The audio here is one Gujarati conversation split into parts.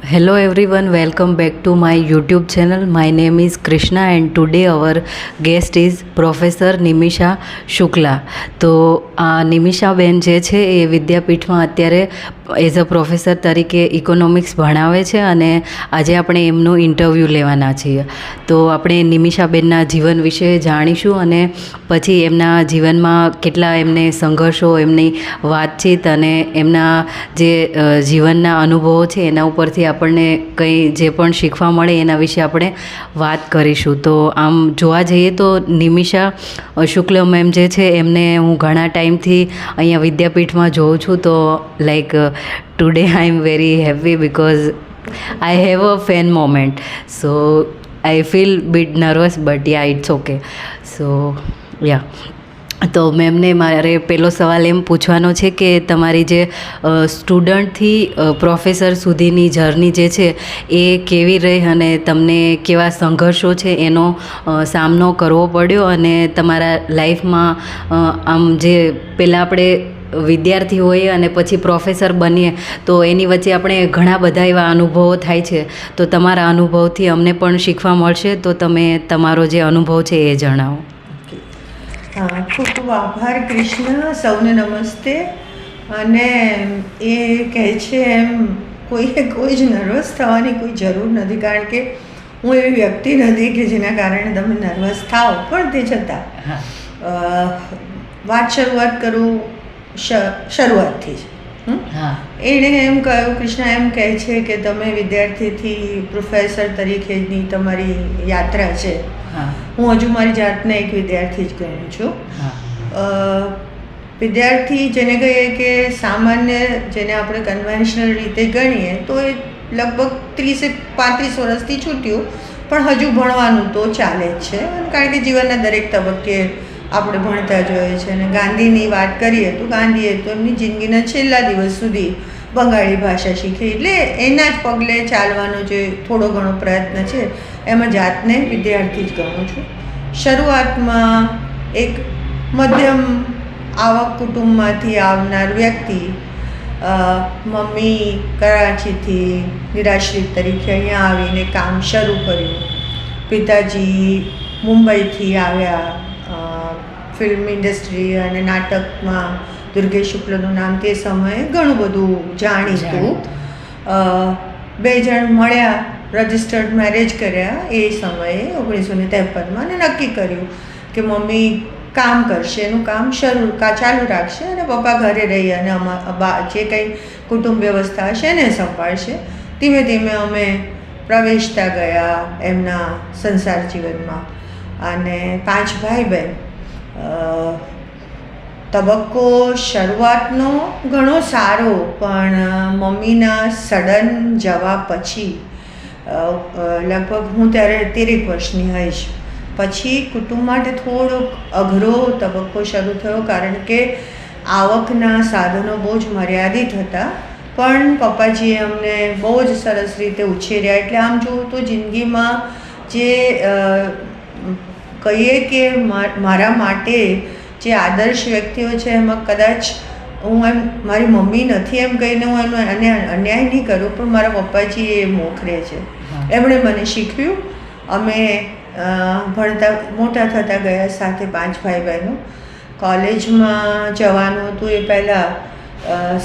Hello everyone, welcome back to my YouTube channel. My name is Krishna and today our guest is Professor Nimisha Shukla. તો આ નિમિષા બેન જે છે એ વિદ્યાપીઠમાં અત્યારે એઝ અ પ્રોફેસર તરીકે ઇકોનોમિક્સ ભણાવે છે અને આજે આપણે એમનું ઇન્ટરવ્યૂ લેવાના છીએ. તો આપણે નિમિષા બેનના જીવન વિશે જાણીશું અને પછી એમના જીવનમાં કેટલા એમને સંઘર્ષો, એમની વાતચીત અને એમના જે જીવનના અનુભવો છે એના ઉપરથી આપણને કંઈ જે પણ શીખવા મળે એના વિશે આપણે વાત કરીશું. તો આમ જોવા જઈએ તો નિમિષા શુક્લ મેમ જે છે એમને હું ઘણા ટાઈમથી અહીંયા વિદ્યાપીઠમાં જોઉં છું. તો like today I am very happy because I have a fan moment. So I feel bit nervous but yeah it's okay. So yeah, તો મેમને મારે પહેલો સવાલ એમ પૂછવાનો છે કે તમારી જે સ્ટુડન્ટથી પ્રોફેસર સુધીની જર્ની જે છે એ કેવી રહી અને તમને કેવા સંઘર્ષો છે એનો સામનો કરવો પડ્યો અને તમારા લાઈફમાં આમ જે પહેલાં આપણે વિદ્યાર્થી હોઈએ અને પછી પ્રોફેસર બનીએ તો એની વચ્ચે આપણે ઘણા બધા એવા અનુભવો થાય છે. તો તમારા અનુભવથી અમને પણ શીખવા મળશે, તો તમે તમારો જે અનુભવ છે એ જણાવો. ખૂબ ખૂબ આભાર કૃષ્ણ. સૌને નમસ્તે. અને એ કહે છે એમ કોઈ જ નર્વસ થવાની કોઈ જરૂર નથી, કારણ કે હું એવી વ્યક્તિ નથી કે જેના કારણે તમે નર્વસ થાઓ. પણ તે છતાં વાત શરૂઆત કરું શરૂઆતથી જ. એણે એમ કહ્યું, કૃષ્ણ એમ કહે છે કે તમે વિદ્યાર્થીથી પ્રોફેસર તરીકેની તમારી યાત્રા છે. હું હજુ મારી જાતને એક વિદ્યાર્થી જ ગણું છું. વિદ્યાર્થી જેને કહીએ કે સામાન્ય, જેને આપણે કન્વેન્શનલ રીતે ગણીએ તો એ લગભગ 30-35 વર્ષથી છૂટ્યું, પણ હજુ ભણવાનું તો ચાલે જ છે. કારણ કે જીવનના દરેક તબક્કે આપણે ભણતા જોઈએ છે. અને ગાંધીની વાત કરીએ તો ગાંધીએ તો એમની જિંદગીના છેલ્લા દિવસ સુધી બંગાળી ભાષા શીખી, એટલે એના જ પગલે ચાલવાનો જે થોડો ઘણો પ્રયત્ન છે એમાં જાતને વિદ્યાર્થી જ ગણું છું. શરૂઆતમાં એક મધ્યમ આવક કુટુંબમાંથી આવનાર વ્યક્તિ, મમ્મી કરાચીથી નિરાશ્રિત તરીકે અહીંયા આવીને કામ શરૂ કર્યું. પિતાજી મુંબઈથી આવ્યા, ફિલ્મ ઇન્ડસ્ટ્રી અને નાટકમાં દુર્ગેશ શુક્લનું નામ તે સમયે ઘણું બધું જાણીતું. બે જણ મળ્યા, રજિસ્ટર્ડ મેરેજ કર્યા એ સમયે 1953માં, અને નક્કી કર્યું કે મમ્મી કામ કરશે, એનું કામ ચાલુ રાખશે અને પપ્પા ઘરે રહી અને જે કંઈ કુટુંબ વ્યવસ્થા હશે એને સંભાળશે. ધીમે ધીમે અમે પ્રવેશતા ગયા એમના સંસાર જીવનમાં. અને 5 ભાઈ બહેન. તબક્કો શરૂઆતનો ઘણો સારો, પણ મમ્મીના સડન જવા પછી લગભગ હું ત્યારે 13 વર્ષની હઈશ, પછી કુટુંબ માટે થોડોક અઘરો તબક્કો શરૂ થયો, કારણ કે આવકના સાધનો બહુ જ મર્યાદિત હતા. પણ પપ્પાજીએ અમને બહુ જ સરસ રીતે ઉછેર્યા. એટલે આમ જોઉં તો જિંદગીમાં જે કહીએ કે મારા માટે જે આદર્શ વ્યક્તિઓ છે એમાં કદાચ હું એમ મારી મમ્મી નથી એમ કહીને હું એનો અન્યાય નહીં કરું, પણ મારા પપ્પાજી એ મોખરે છે. એમણે મને શીખવ્યું. અમે ભણતા મોટા થતા ગયા સાથે 5 ભાઈ બહેનો. કોલેજમાં જવાનું હતું એ પહેલાં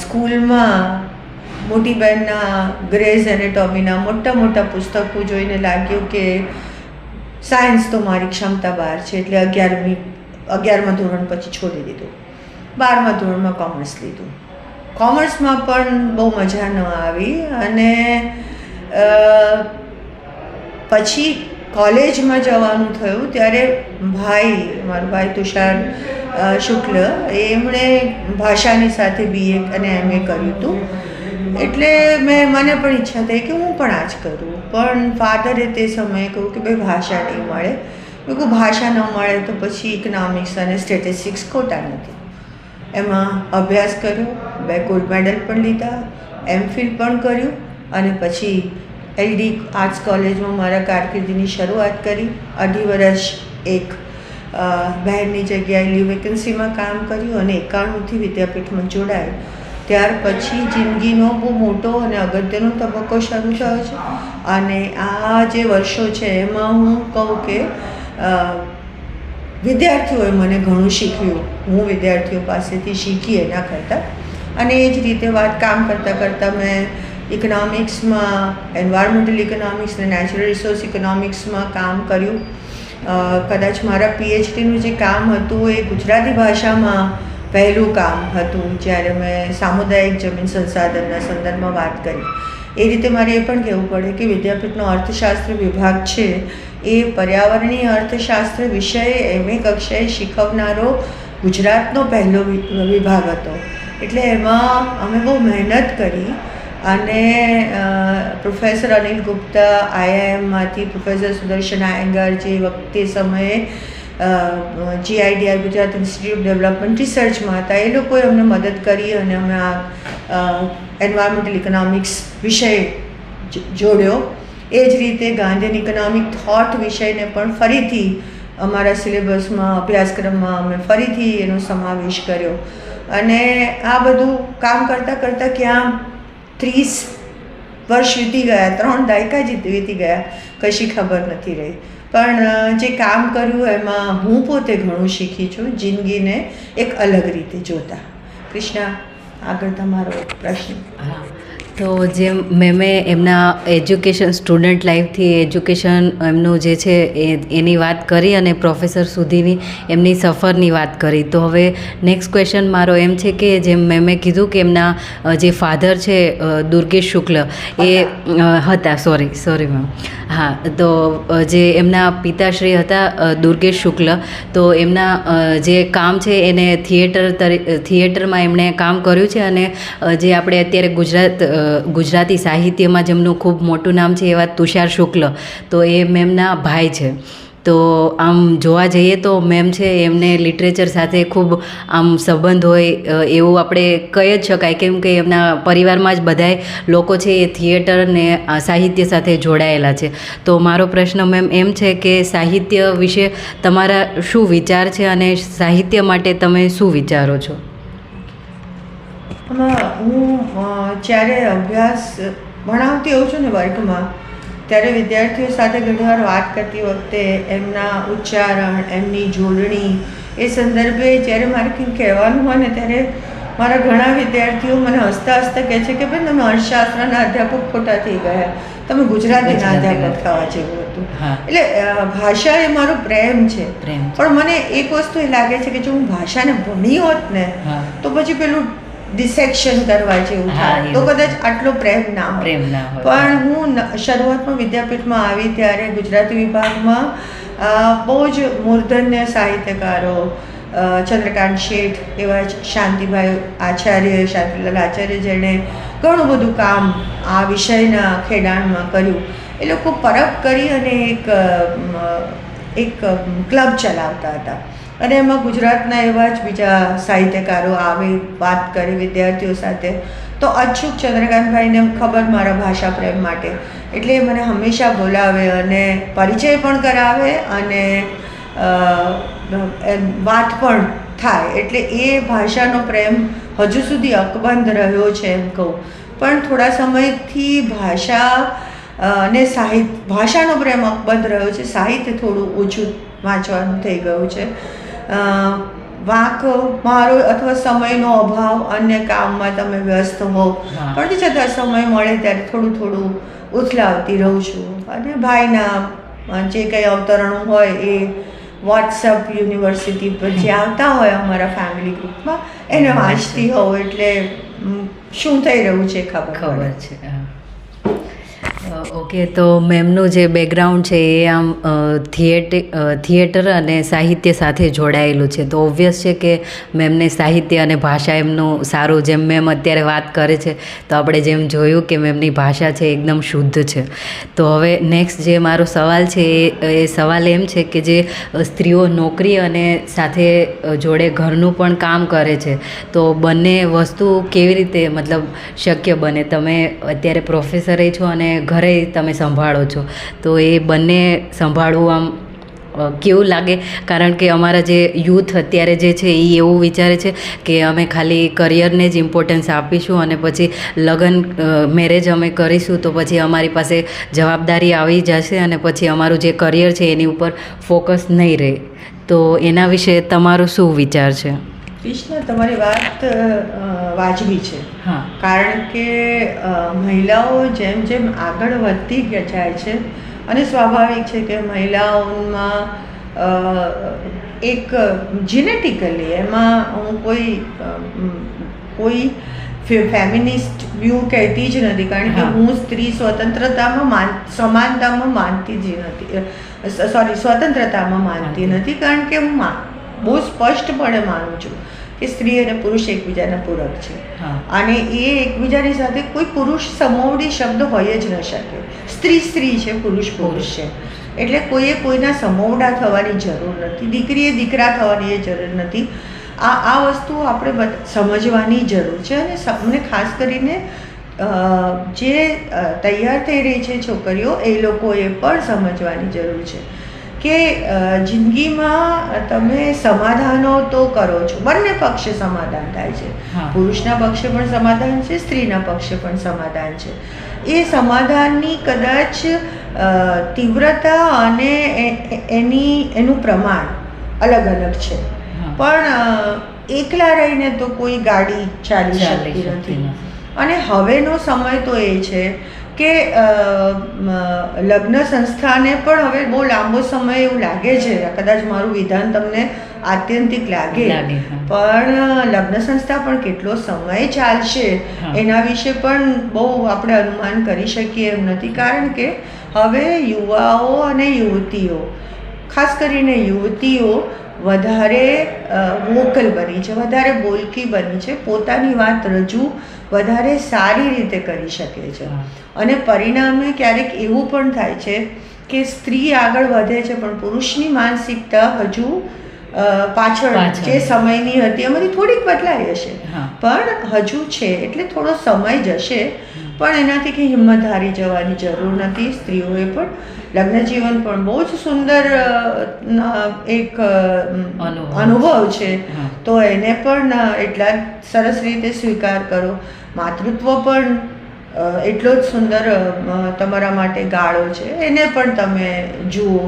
સ્કૂલમાં મોટી બહેનના ગ્રેઝ એનેટોમીના મોટા મોટા પુસ્તકો જોઈને લાગ્યું કે સાયન્સ તો મારી ક્ષમતા બહાર છે, એટલે 11મા ધોરણ પછી છોડી દીધું. 12મા ધોરણમાં કોમર્સ લીધું. કોમર્સમાં પણ બહુ મજા ન આવી અને પછી કોલેજમાં જવાનું થયું ત્યારે મારો ભાઈ તુષાર શુક્લ, એમણે ભાષાની સાથે BA અને MA કર્યું હતું. એટલે મને પણ ઈચ્છા થઈ કે હું પણ આ જ કરું, પણ ફાધરે તે સમયે કહ્યું કે ભાઈ ભાષા નહીં મળે. મેં કહું ભાષા ન મળે તો પછી ઇકોનોમિક્સ અને સ્ટેટિસ્ટિક્સ ખોટા નથી. એમાં અભ્યાસ કર્યો, 2 ગોલ્ડ મેડલ પણ લીધા, MPhil પણ કર્યું અને પછી LD આર્ટ્સ કોલેજમાં મારા કારકિર્દીની શરૂઆત કરી. 2.5 વર્ષ એક બહેનની જગ્યાએ લીવ વેકન્સીમાં કામ કર્યું અને 91થી વિદ્યાપીઠમાં જોડાય. ત્યાર પછી જિંદગીનો બહુ મોટો અને અગત્યનો તબક્કો શરૂ થયો છે. અને આ જે વર્ષો છે એમાં હું કહું કે વિદ્યાર્થીઓએ મને ઘણું શીખવ્યું, હું વિદ્યાર્થીઓ પાસેથી શીખી એના કરતાં. અને એ જ રીતે કામ કરતાં કરતાં મેં ઇકોનોમિક્સમાં, એન્વાયરમેન્ટલ ઇકોનોમિક્સ અને નેચરલ રિસોર્સ ઇકોનોમિક્સમાં કામ કર્યું. કદાચ મારા પીએચડીનું જે કામ હતું એ ગુજરાતી ભાષામાં પહેલું કામ હતું જ્યારે મેં સામુદાયિક જમીન સંસાધનના સંદર્ભમાં વાત કરી. એ રીતે મારે એ પણ કહેવું પડે કે વિદ્યાપીઠનો અર્થશાસ્ત્ર વિભાગ છે એ પર્યાવરણીય અર્થશાસ્ત્ર વિષય MA કક્ષાએ શીખવનારો ગુજરાતનો પહેલો વિભાગ હતો. એટલે એમાં અમે બહુ મહેનત કરી અને પ્રોફેસર અનિલ ગુપ્તા IIMમાંથી, પ્રોફેસર સુદર્શન આયંગાર જે વખતે સમયે GIDR ગુજરાત ઇન્સ્ટિટ્યૂટ ડેવલપમેન્ટ રિસર્ચમાં હતા, એ લોકોએ અમને મદદ કરી અને અમે આ એન્વાયરમેન્ટલ ઇકોનોમિક્સ વિષય જોડ્યો. એ જ રીતે ગાંધીયન ઇકોનોમિક થોટ વિષયને પણ ફરીથી અમારા સિલેબસમાં, અભ્યાસક્રમમાં અમે ફરીથી એનો સમાવેશ કર્યો. અને આ બધું કામ કરતાં કરતાં ક્યાં 30 વર્ષ વીતી ગયા, 3 દાયકા જ વીતી ગયા, કશી ખબર નથી રહી. પણ જે કામ કર્યું એમાં હું પોતે ઘણું શીખી છું, જિંદગીને એક અલગ રીતે જોતા. કૃષ્ણા, આગળ તમારો પ્રશ્ન. હા, તો જેમ મેં એમના એજ્યુકેશન, સ્ટુડન્ટ લાઈફથી એજ્યુકેશન એમનું જે છે એની વાત કરી અને પ્રોફેસર સુધીની એમની સફરની વાત કરી. તો હવે નેક્સ્ટ ક્વેશ્ચન મારો એમ છે કે જેમ મેં કીધું કે એમના જે ફાધર છે દુર્ગેશ શુક્લ એ હતા, સોરી મેમ, હા, તો જે એમના પિતાશ્રી હતા દુર્ગેશ શુક્લ, તો એમના જે કામ છે એને થિયેટરમાં એમણે કામ કર્યું છે. અને જે આપણે અત્યારે ગુજરાતી સાહિત્યમાં જેમનું ખૂબ મોટું નામ છે એવા તુષાર શુક્લ, તો એ મેમના ભાઈ છે. તો આમ જોવા જઈએ તો મેમ છે એમને લિટરેચર સાથે ખૂબ આમ સંબંધ હોય એવું આપણે કહી જ શકાય, કેમ કે એમના પરિવારમાં જ બધાય લોકો છે એ થિયેટર ને સાહિત્ય સાથે જોડાયેલા છે. તો મારો પ્રશ્ન મેમ એમ છે કે સાહિત્ય વિશે તમારા શું વિચાર છે અને સાહિત્ય માટે તમે શું વિચારો છો? હું જ્યારે અભ્યાસ ભણાવતી હોઉં છું ને વર્ગમાં, ત્યારે વિદ્યાર્થીઓ સાથે ઘણીવાર વાત કરતી વખતે એમના ઉચ્ચારણ, એમની જોડણી, એ સંદર્ભે જ્યારે મારે કંઈક કહેવાનું હોય ને ત્યારે મારા ઘણા વિદ્યાર્થીઓ મને હસતા હસતા કહે છે કે ભાઈ તમે અર્થશાસ્ત્રના અધ્યાપક ખોટા થઈ ગયા, તમે ગુજરાતીના અધ્યાપક થવા જેવું હતું. એટલે ભાષા એ મારો પ્રેમ છે. પણ મને એક વસ્તુ એ લાગે છે કે જો હું ભાષાને ભણી હોત ને તો પછી પેલું ડિસેક્શન કરવા જેવું થાય તો કદાચ આટલો પ્રેમ ના હોય. પણ હું શરૂઆતમાં વિદ્યાપીઠમાં આવી ત્યારે ગુજરાતી વિભાગમાં બહુ જ મૂર્ધન્ય સાહિત્યકારો, ચંદ્રકાંત શેઠ, એવા શાંતિભાઈ આચાર્ય, શાંતિલાલ આચાર્ય, જેણે ઘણું બધું કામ આ વિષયના ખેડાણમાં કર્યું, એ લોકો પરખ કરી અને એક ક્લબ ચલાવતા હતા. અને એમાં ગુજરાતના એવા જ બીજા સાહિત્યકારો આવી વાત કરી વિદ્યાર્થીઓ સાથે. તો અચ્યુત ચંદ્રકાંતભાઈને ખબર મારા ભાષા પ્રેમ માટે, એટલે એ મને હંમેશા બોલાવે અને પરિચય પણ કરાવે અને વાત પણ થાય. એટલે એ ભાષાનો પ્રેમ હજુ સુધી અકબંધ રહ્યો છે એમ કહું. પણ થોડા સમયથી ભાષાનો પ્રેમ અકબંધ રહ્યો છે, સાહિત્ય થોડું ઓછું વાંચવાનું થઈ ગયું છે. વાંક મારો અથવા સમયનો અભાવ, અન્ય કામમાં તમે વ્યસ્ત હો, પણ છતાં સમય મળે ત્યારે થોડું થોડું ઉથલાવતી રહું છું. અને ભાઈના જે કંઈ અવતરણો હોય એ વોટ્સઅપ યુનિવર્સિટી પર જે આવતા હોય અમારા ફેમિલી ગ્રુપમાં એને વાંચતી હોઉં, એટલે શું થઈ રહ્યું છે ખબર છે. ઓકે, તો મેમનું જે બેકગ્રાઉન્ડ છે એ આમ થિયેટર અને સાહિત્ય સાથે જોડાયેલું છે. તો ઓબ્વિયસ છે કે મેમને સાહિત્ય અને ભાષા એમનું સારું, જેમ મેમ અત્યારે વાત કરે છે તો આપણે જેમ જોયું કે મેમની ભાષા છે એકદમ શુદ્ધ છે. તો હવે નેક્સ્ટ જે મારો સવાલ છે એ સવાલ એમ છે કે જે સ્ત્રીઓ નોકરી અને સાથે જોડે ઘરનું પણ કામ કરે છે, તો બંને વસ્તુ કેવી રીતે મતલબ શક્ય બને? તમે અત્યારે પ્રોફેસરે છો અને ઘરે તમે સંભાળો છો, તો એ બંને સંભાળવું આમ કેવું લાગે? કારણ કે અમારા જે યુથ અત્યારે જે છે એ એવું વિચારે છે કે અમે ખાલી કરિયરને જ ઇમ્પોર્ટન્સ આપીશું અને પછી લગ્ન મેરેજ અમે કરીશું તો પછી અમારી પાસે જવાબદારી આવી જશે અને પછી અમારું જે કરિયર છે એની ઉપર ફોકસ નહીં રહે. તો એના વિશે તમારો શું વિચાર છે? કૃષ્ણ, તમારી વાત વાજબી છે. હા. કારણ કે મહિલાઓ જેમ જેમ આગળ વધતી જાય છે અને સ્વાભાવિક છે કે મહિલાઓમાં એક જેનેટિકલી એમાં હું કોઈ ફેમિનિસ્ટ વ્યૂ કહેતી જ નથી, કારણ કે હું સ્ત્રી સ્વતંત્રતામાં સમાનતામાં માનતી જ નથી, સ્વતંત્રતામાં માનતી નથી, કારણ કે હું બહુ સ્પષ્ટપણે માનું છું કે સ્ત્રી અને પુરુષ એકબીજાના પૂરક છે અને એ એકબીજાની સાથે કોઈ પુરુષ સમોવડી શબ્દ હોય જ ન શકે. સ્ત્રી સ્ત્રી છે, પુરુષ પુરુષ છે, એટલે કોઈએ કોઈના સમોવડા થવાની જરૂર નથી, દીકરીએ દીકરા થવાની એ જરૂર નથી. આ વસ્તુ આપણે સમજવાની જરૂર છે અને અમને ખાસ કરીને જે તૈયાર થઈ રહી છે છોકરીઓ એ લોકોએ પણ સમજવાની જરૂર છે કે જિંદગીમાં તમે સમાધાનો તો કરો છો, બંને પક્ષે સમાધાન થાય છે. પુરુષના પક્ષે પણ સમાધાન છે, સ્ત્રીના પક્ષે પણ સમાધાન છે. એ સમાધાનની કદાચ તીવ્રતા અને એનું પ્રમાણ અલગ અલગ છે, પણ એકલા રહીને તો કોઈ ગાડી ચાલી શકતી નથી. અને હવેનો સમય તો એ છે કે લગ્ન સંસ્થાને પણ હવે બહુ લાંબો સમય એવું લાગે છે, કદાચ મારું વિધાન તમને આત્યંતિક લાગે, પણ લગ્ન સંસ્થા પણ કેટલો સમય ચાલશે એના વિશે પણ બહુ આપણે અનુમાન કરી શકીએ એમ નથી. કારણ કે હવે યુવાઓ અને યુવતીઓ, ખાસ કરીને યુવતીઓ વધારે વોકલ બની છે, વધારે બોલકી બની છે, પોતાની વાત રજૂ વધારે સારી રીતે કરી શકે છે. અને પરિણામે ક્યારેક એવું પણ થાય છે કે સ્ત્રી આગળ વધે છે પણ પુરુષની માનસિકતા હજુ પાછળ જે સમયની હતી એમાંથી થોડીક બદલાઈ હશે, પણ હજુ છે, એટલે થોડો સમય જશે, પણ એનાથી કંઈ હિંમત હારી જવાની જરૂર નથી. સ્ત્રીઓએ પણ લગ્ન જીવન પણ બહુ જ સુંદર એક અનુભવ છે, તો એને પણ એટલા સરસ રીતે સ્વીકાર કરો. માતૃત્વ પણ એટલો જ સુંદર તમારા માટે ગાળો છે, એને પણ તમે જુઓ,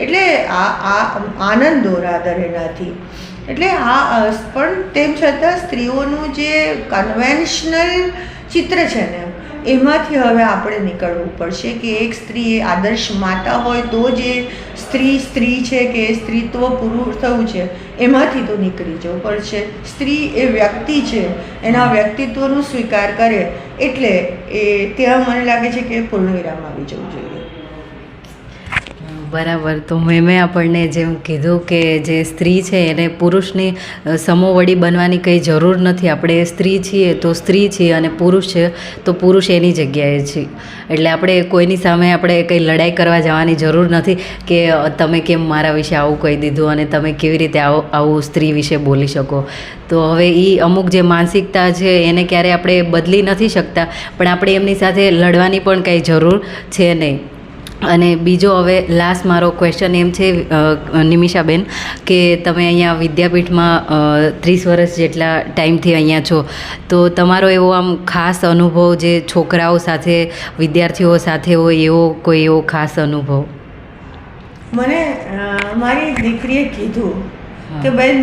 એટલે આ આનંદો રાધર એનાથી. એટલે પણ તેમ છતાં સ્ત્રીઓનું જે કન્વેન્શનલ ચિત્ર છે ને એમાંથી હવે આપણે નીકળવું પડશે કે એક સ્ત્રી એ આદર્શ માતા હોય તો જે સ્ત્રી છે કે સ્ત્રીત્વ પૂરું થયું છે એમાંથી તો નીકળી જવું પડશે. સ્ત્રી એ વ્યક્તિ છે, એના વ્યક્તિત્વનો સ્વીકાર કરે એટલે ત્યાં મને લાગે છે કે પૂર્ણવિરામ આવી જવું જોઈએ. બરાબર. તો મેં આપણને જેમ કીધું કે જે સ્ત્રી છે એને પુરુષની સમોવડી બનવાની કંઈ જરૂર નથી. આપણે સ્ત્રી છીએ તો સ્ત્રી છીએ અને પુરુષ છે તો પુરુષ એની જગ્યાએ છીએ. એટલે આપણે કોઈની સામે આપણે કંઈ લડાઈ કરવા જવાની જરૂર નથી કે તમે કેમ મારા વિશે આવું કહી દીધું અને તમે કેવી રીતે આવું સ્ત્રી વિશે બોલી શકો. તો હવે એ અમુક જે માનસિકતા છે એને ક્યારે આપણે બદલી નથી શકતા, પણ આપણે એમની સાથે લડવાની પણ કંઈ જરૂર છે નહીં. અને બીજો હવે લાસ્ટ મારો ક્વેશ્ચન એમ છે નિમિષાબેન કે તમે અહીંયા વિદ્યાપીઠમાં 30 વર્ષ જેટલા ટાઈમથી અહીંયા છો, તો તમારો એવો આમ ખાસ અનુભવ જે છોકરાઓ સાથે વિદ્યાર્થીઓ સાથે હોય એવો કોઈ એવો ખાસ અનુભવ? મને મારી દીકરીએ કીધું કે બેન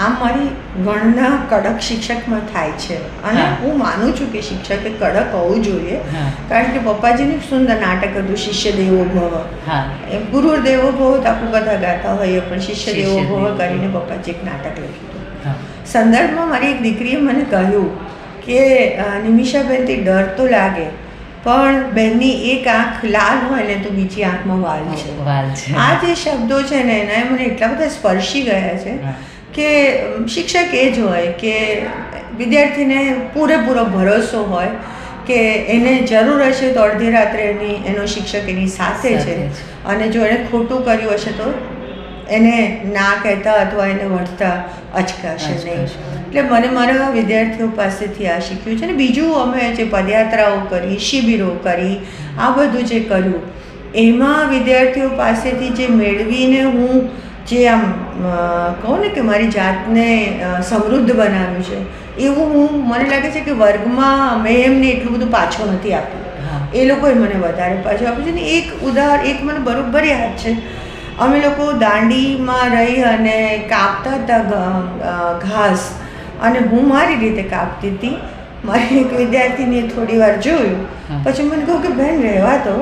આમ મારી ગણના કડક શિક્ષકમાં થાય છે અને હું માનું છું કે શિક્ષકે કડક હોવું જોઈએ, કારણ કે પપ્પાજીનું સુંદર નાટક હતું શિષ્ય દેવો ભવ. ગુરુ દેવો ભવ તો આપણું બધા ગાતા હોઈએ, પણ શિષ્ય દેવો ભવ કરીને પપ્પાજી એક નાટક લખ્યું હતું. સંદર્ભમાં મારી એક દીકરીએ મને કહ્યું કે નિમિષાબેનથી ડર તો લાગે પણ બેનની એક આંખ લાલ હોય ને તો બીજી આંખમાં વાલ છે. આ જે શબ્દો છે ને એના મને એટલા બધા સ્પર્શી ગયા છે કે શિક્ષક એ જ હોય કે વિદ્યાર્થીને પૂરેપૂરો ભરોસો હોય કે એને જરૂર હશે તો અડધી રાત્રે એનો શિક્ષક એની સાથે છે, અને જો એણે ખોટું કર્યું હશે તો એને ના કહેતા અથવા એને વઢતા અચકાશે નહીં. એટલે મને મારા વિદ્યાર્થીઓ પાસેથી આ શીખ્યું છે. ને બીજું અમે જે પદયાત્રાઓ કરી, શિબિરો કરી, આ બધું જે કર્યું એમાં વિદ્યાર્થીઓ પાસેથી જે મેળવીને હું જે આમ કહું ને કે મારી જાતને સમૃદ્ધ બનાવ્યું છે, એવું મને લાગે છે કે વર્ગમાં મેં એમને એટલું બધું પાછું નથી આપ્યું, એ લોકોએ મને વધારે પાછું આપ્યું છે. ને એક મને બરોબર યાદ છે, અમે લોકો દાંડીમાં રહી અને કાપતા હતા ઘાસ, અને હું મારી રીતે કાપતી હતી. મારી એક વિદ્યાર્થીને થોડી વાર જોયું, પછી મને કહ્યું કે બહેન રહેવા તો,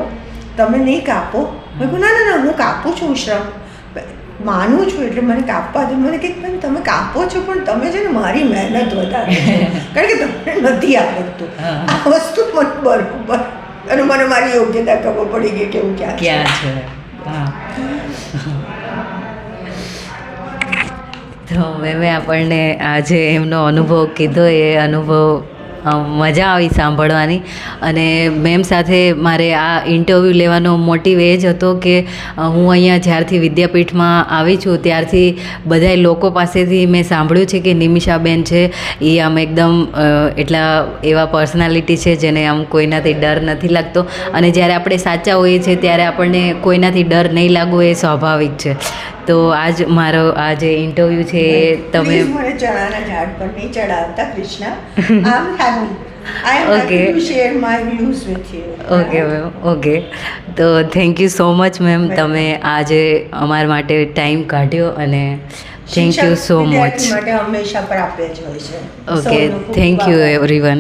તમે નહીં કાપો. મેં કહ્યું ના, હું કાપું છું, શ્રમ માનું છું, એટલે મને કાપવા દો. મને કંઈક બેન તમે કાપો છો, પણ તમે છે ને મારી મહેનત વધારે છે, કારણ કે તમને નથી આવડતું આ વસ્તુ. મને બરોબર, અને મને મારી યોગ્યતા ખબર પડી ગઈ કે હું ક્યાં છે. તો મેં આપણને આજે એમનો અનુભવ કીધો, એ અનુભવ મજા આવી સાંભળવાની. અને મેમ સાથે મારે આ ઇન્ટરવ્યૂ લેવાનો મોટિવ એ જ હતો કે હું અહીંયા જ્યારથી વિદ્યાપીઠમાં આવી છું ત્યારથી બધા લોકો પાસેથી મેં સાંભળ્યું છે કે નિમિષાબેન છે એ આમ એકદમ એટલા એવા પર્સનાલિટી છે જેને આમ કોઈનાથી ડર નથી લાગતો, અને જ્યારે આપણે સાચા હોઈએ છીએ ત્યારે આપણને કોઈનાથી ડર નહીં લાગવો એ સ્વાભાવિક છે. તો આજ મારો આ જે ઇન્ટરવ્યૂ છે એ તમે મને ચણાના ઝાડ પર નહીં ચડાવતા Krishna. I am happy to share my views with you. Okay ma'am, okay. તો thank you so much ma'am, તમે આજે અમારા માટે ટાઈમ કાઢ્યો, અને થેન્ક યુ સો મચ. માટે હંમેશા પ્રાપ્ય જ હોય છે. Okay, thank you everyone.